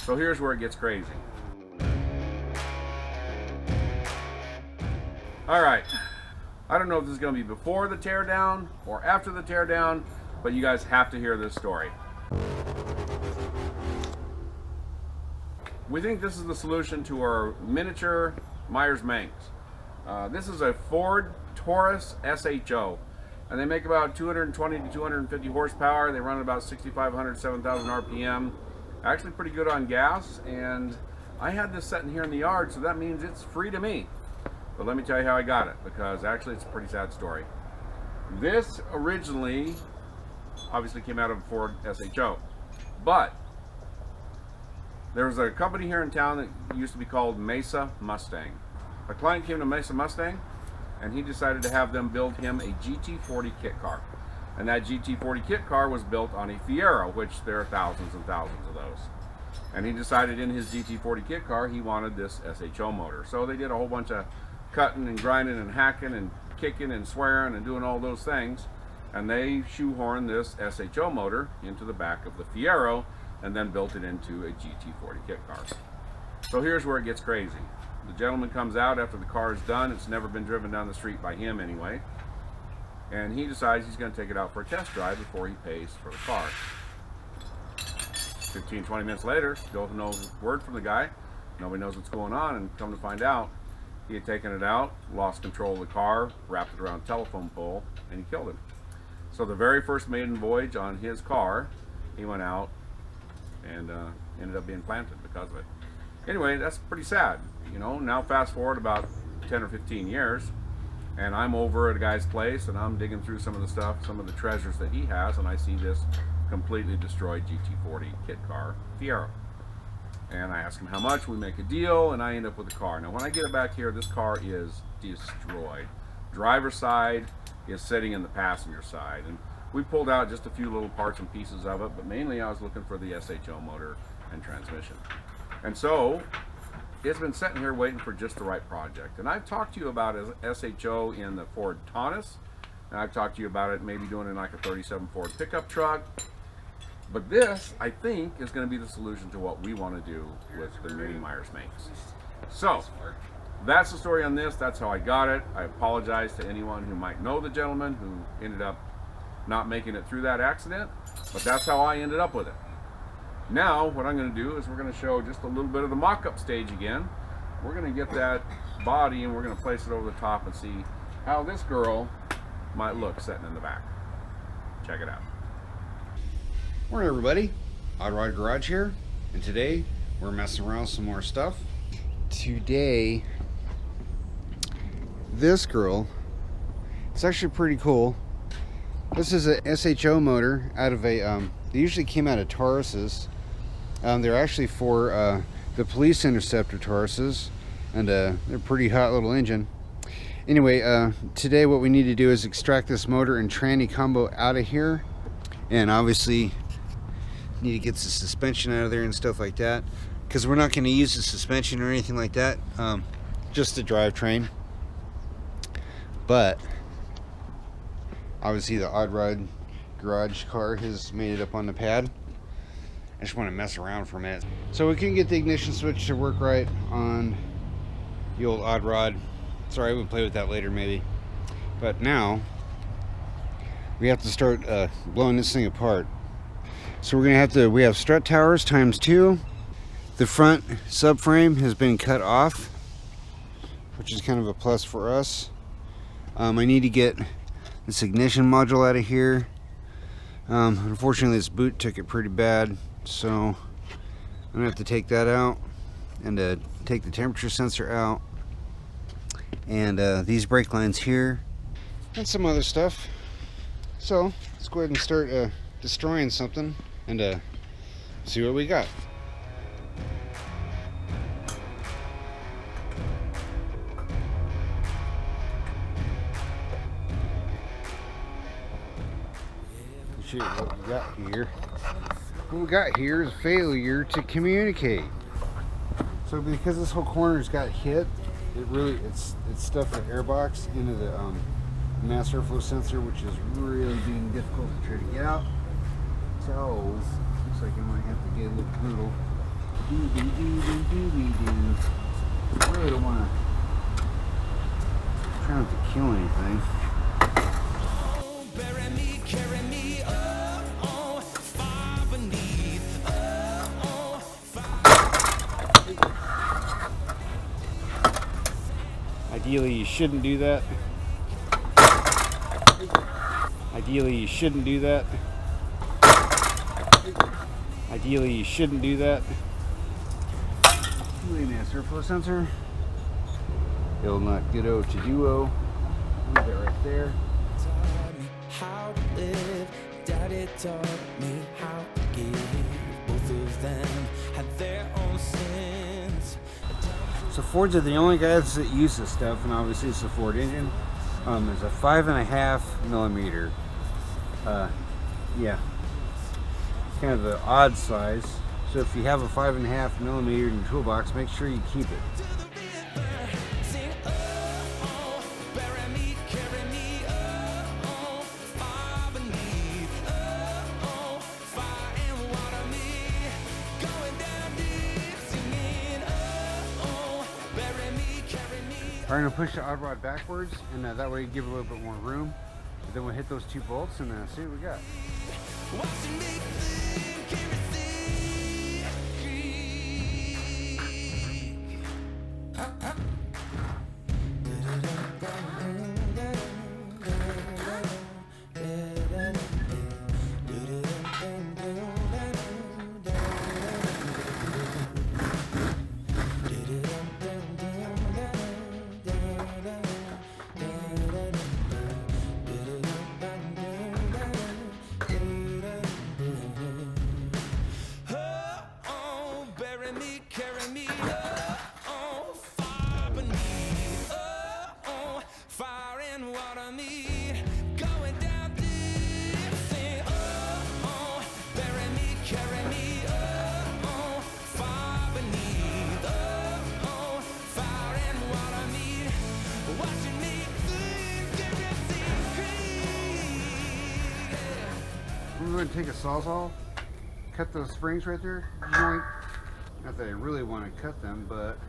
So here's where it gets crazy. All right, I don't know if this is going to be before the teardown or after the teardown, but you guys have to hear this story. We think this is the solution to our miniature Meyers Manx. This is a Ford Taurus SHO, and they make about 220 to 250 horsepower. They run at about 6,500, 7,000 RPM. Actually pretty good on gas, and I had this sitting here in the yard, so that means it's free to me. But let me tell you how I got it, because actually it's a pretty sad story. This originally obviously came out of a Ford SHO, but there was a company here in town that used to be called Mesa Mustang. A client came to Mesa Mustang, and he decided to have them build him a GT40 kit car. And that GT40 kit car was built on a Fiero, which there are thousands and thousands of those. And he decided in his GT40 kit car he wanted this SHO motor. So they did a whole bunch of cutting and grinding and hacking and kicking and swearing and doing all those things. And they shoehorned this SHO motor into the back of the Fiero and then built it into a GT40 kit car. So here's where it gets crazy. The gentleman comes out after the car is done. It's never been driven down the street by him anyway. And he decides he's going to take it out for a test drive before he pays for the car. 15, 20 minutes later, still no word from the guy. Nobody knows what's going on, and come to find out, he had taken it out, lost control of the car, wrapped it around a telephone pole, and he killed him. So the very first maiden voyage on his car, he went out and ended up being planted because of it. Anyway, that's pretty sad. You know, now fast forward about 10 or 15 years, and I'm over at a guy's place and I'm digging through some of the stuff, some of the treasures that he has, and I see this completely destroyed GT40 kit car Fiero. And I ask him how much, we make a deal, and I end up with the car. Now when I get it back here, this car is destroyed. Driver's side is sitting in the passenger side, and we pulled out just a few little parts and pieces of it, but mainly I was looking for the SHO motor and transmission. And so it's been sitting here waiting for just the right project. And I've talked to you about SHO in the Ford Taunus, and I've talked to you about it maybe doing it in like a 37 Ford pickup truck. But this, I think, is going to be the solution to what we want to do with the Mini Meyers Manx. So that's the story on this. That's how I got it. I apologize to anyone who might know the gentleman who ended up not making it through that accident, but that's how I ended up with it. Now what I'm going to do is we're going to show just a little bit of the mock-up stage again. We're going to get that body and we're going to place it over the top and see how this girl might look sitting in the back. Check it out. Morning everybody, Odd Rod Garage here, and today we're messing around with some more stuff. Today, this girl, it's actually pretty cool. This is a SHO motor out of a, they usually came out of Tauruses. They're actually for the police interceptor Tauruses, and they're a pretty hot little engine. Anyway, today what we need to do is extract this motor and tranny combo out of here, and obviously need to get the suspension out of there and stuff like that, because we're not going to use the suspension or anything like that, just the drivetrain. But obviously the Odd Rod Garage car has made it up on the pad. I just want to mess around for a minute. So we can get the ignition switch to work right on the old Odd Rod. Sorry, we'll play with that later maybe. But now we have to start blowing this thing apart. So we're gonna we have strut towers ×2. The front subframe has been cut off, which is kind of a plus for us. I need to get this ignition module out of here. Unfortunately this boot took it pretty bad, so I'm gonna have to take that out and take the temperature sensor out, and these brake lines here and some other stuff. So let's go ahead and start destroying something and see what we got. Shoot, what we got here? What we got here is failure to communicate. So because this whole corner's got hit, it's stuffed the airbox into the mass airflow sensor, which is really being difficult to try to get out. So looks like I might have to get a little brutal Doobie-doo-doo-doobie-doo. I really don't want to try not to kill anything. Bury me, carry me, far beneath, Ideally, you shouldn't do that. Ideally, you shouldn't do that. Ideally, you shouldn't do that. Really nice airflow sensor. It'll not get out to duo. Leave it right there. taught me how to live. Daddy taught me how to give. Both of them had their own sins. So Fords are the only guys that use this stuff, and obviously it's a Ford engine. It's a 5.5 millimeter. Yeah, kind of an odd size. So if you have a 5.5 millimeter in your toolbox, make sure you keep it. Sing, bury me, carry me, far beneath, fire and water me, going down deep, singing, bury me, carry me. We're going to push the odd rod backwards, and that way you give it a little bit more room. But then we'll hit those 2 bolts and see what we got. Watching me think bury me, carry me, far beneath, fire and water me, going down deep, sing, bury me, carry me, far beneath, fire and water me, watching me think everything green. I'm going to take a sawzall, cut those springs right there. Joint. Not that I really want to cut them, but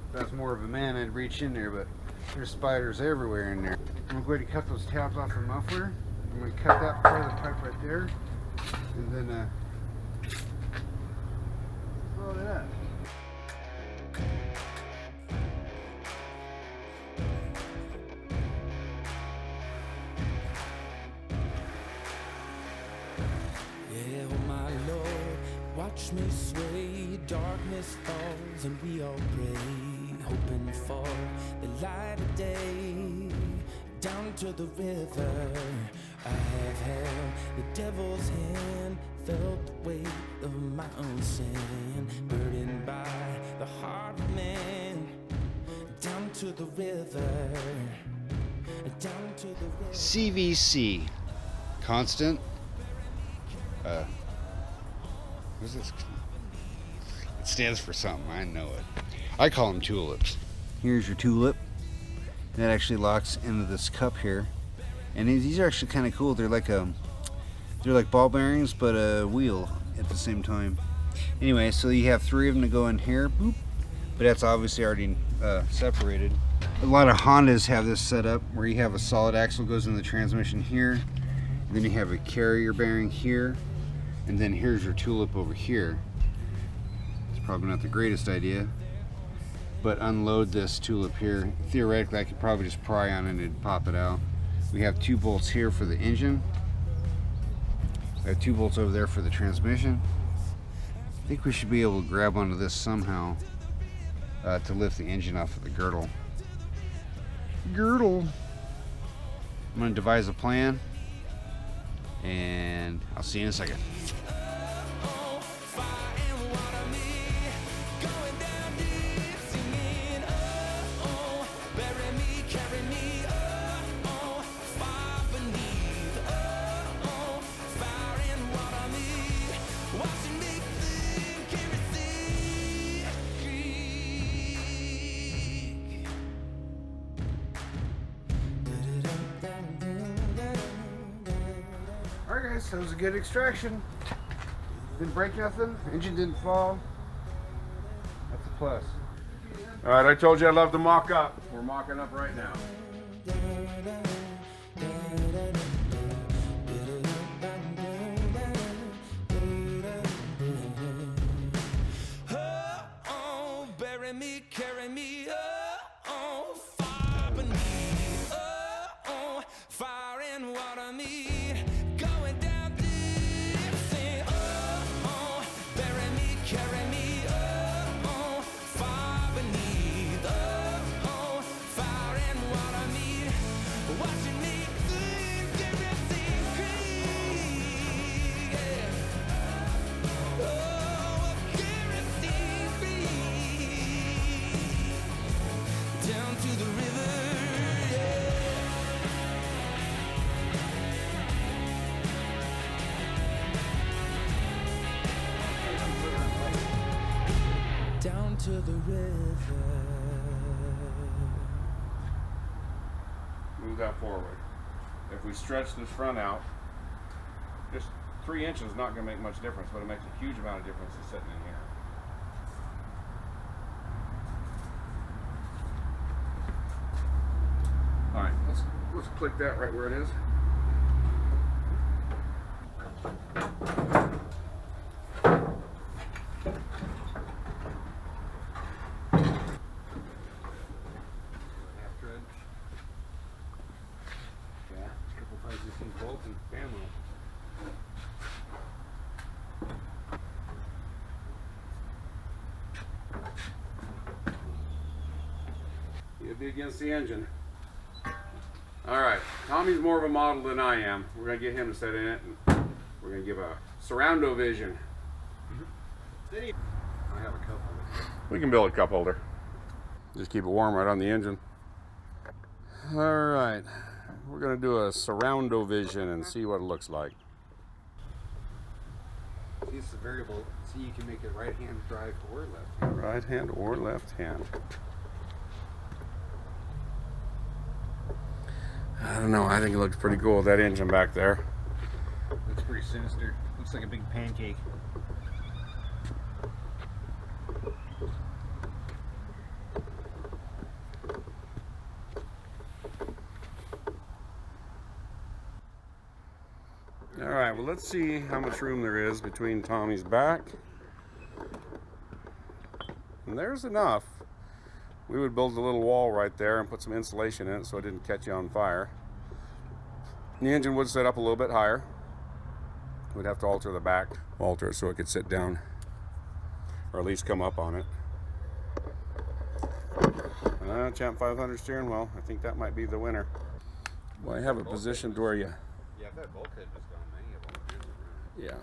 if that's more of a man, I'd reach in there, but there's spiders everywhere in there. I'm going to cut those tabs off the muffler. I'm going to cut that part of the pipe right there, and then load it up. Yeah, oh my Lord, watch me sway. Darkness falls and we all pray, hoping for the light of day. Down to the river, I have held the devil's hand, felt the weight of my own sin, burdened by the heart of man. Down to the river, down to the river. CVC, constant. What's this? It stands for something. I know it. I call them tulips. Here's your tulip. That actually locks into this cup here, and these are actually kind of cool. They're like ball bearings, but a wheel at the same time. Anyway, so you have 3 of them to go in here. Boop. But that's obviously already separated. A lot of Hondas have this set up where you have a solid axle goes in the transmission here, and then you have a carrier bearing here, and then here's your tulip over here. It's probably not the greatest idea, but unload this tulip here. Theoretically, I could probably just pry on it and pop it out. We have 2 bolts here for the engine. We have 2 bolts over there for the transmission. I think we should be able to grab onto this somehow to lift the engine off of the girdle. I'm going to devise a plan, and I'll see you in a second. Alright guys, that was a good extraction. Didn't break nothing. Engine didn't fall. That's a plus. All right, I told you I love to mock up. We're mocking up right now. Oh, bury me, carry me, oh, far beneath, oh, fire and water me, going down deep, sing, oh, bury me, carry me, oh, far beneath, oh, fire and water me, watching me sink, everything free, yeah. Oh, everything free, down to the river, yeah. Down to the river. Move that forward. If we stretch this front out, just 3 inches is not going to make much difference, but it makes a huge amount of difference to sitting in here. All right, let's click that right where it is. Half tread. Yeah, a couple 5/16 bolts and fan wheel. You'll be against the engine. All right, Tommy's more of a model than I am. We're gonna get him to sit in it, and we're gonna give a surroundo vision. I have a couple. We can build a cup holder. Just keep it warm right on the engine. All right, we're gonna do a surroundo vision and see what it looks like. See, it's a variable. See, you can make it right hand drive or left hand. Right hand or left hand. I don't know, I think it looks pretty cool with that engine back there. Looks pretty sinister. Looks like a big pancake. All right, well, let's see how much room there is between Tommy's back. And there's enough. We would build a little wall right there and put some insulation in it so it didn't catch you on fire. And the engine would set up a little bit higher. We'd have to alter the back, alter it so it could sit down, or at least come up on it. Champ 500 steering wheel, I think that might be the winner. Well, I have it positioned where you... Yeah, if that bulkhead was gone, many of them. Yeah.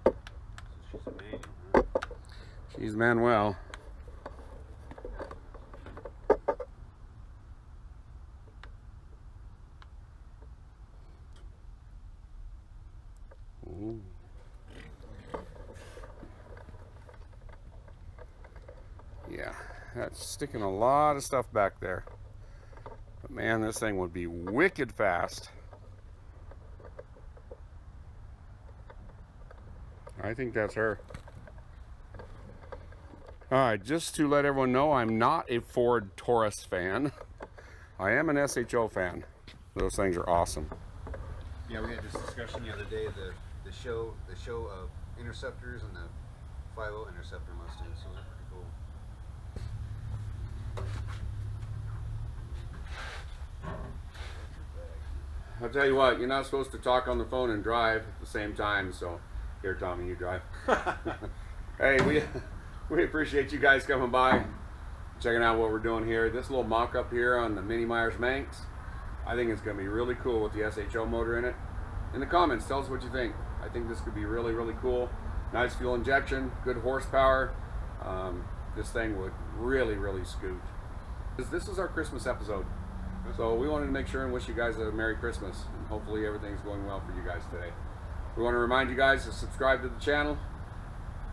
So she's a manual, huh? She's Manuel. Ooh. Yeah, that's sticking a lot of stuff back there. But man, this thing would be wicked fast. I think that's her. All right, just to let everyone know, I'm not a Ford Taurus fan. I am an SHO fan. Those things are awesome. Yeah, we had this discussion the other day. The show of Interceptors and the 5.0 Interceptor Mustangs. So they're pretty cool. I'll tell you what, you're not supposed to talk on the phone and drive at the same time, so here, Tommy, you drive. Hey, we appreciate you guys coming by, checking out what we're doing here. This little mock-up here on the Mini Meyers Manx, I think it's going to be really cool with the SHO motor in it. In the comments, tell us what you think. I think this could be really, really cool. Nice fuel injection, good horsepower. This thing would really, really scoot. This is our Christmas episode. So we wanted to make sure and wish you guys a Merry Christmas, and hopefully everything's going well for you guys today. We want to remind you guys to subscribe to the channel,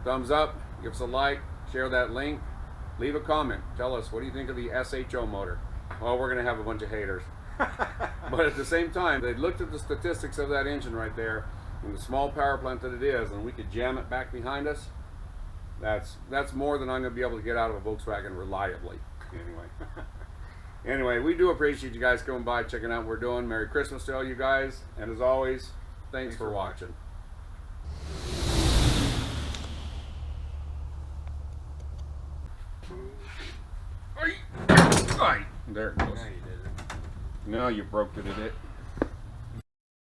thumbs up, give us a like, share that link, leave a comment. Tell us, what do you think of the SHO motor? Well, we're going to have a bunch of haters. But at the same time, they looked at the statistics of that engine right there, And the small power plant that it is, and we could jam it back behind us, that's more than I'm going to be able to get out of a Volkswagen reliably. Anyway, we do appreciate you guys coming by, checking out what we're doing. Merry Christmas to all you guys, and as always, thanks for watching. There it goes. Now you did it. No, you broke it at it.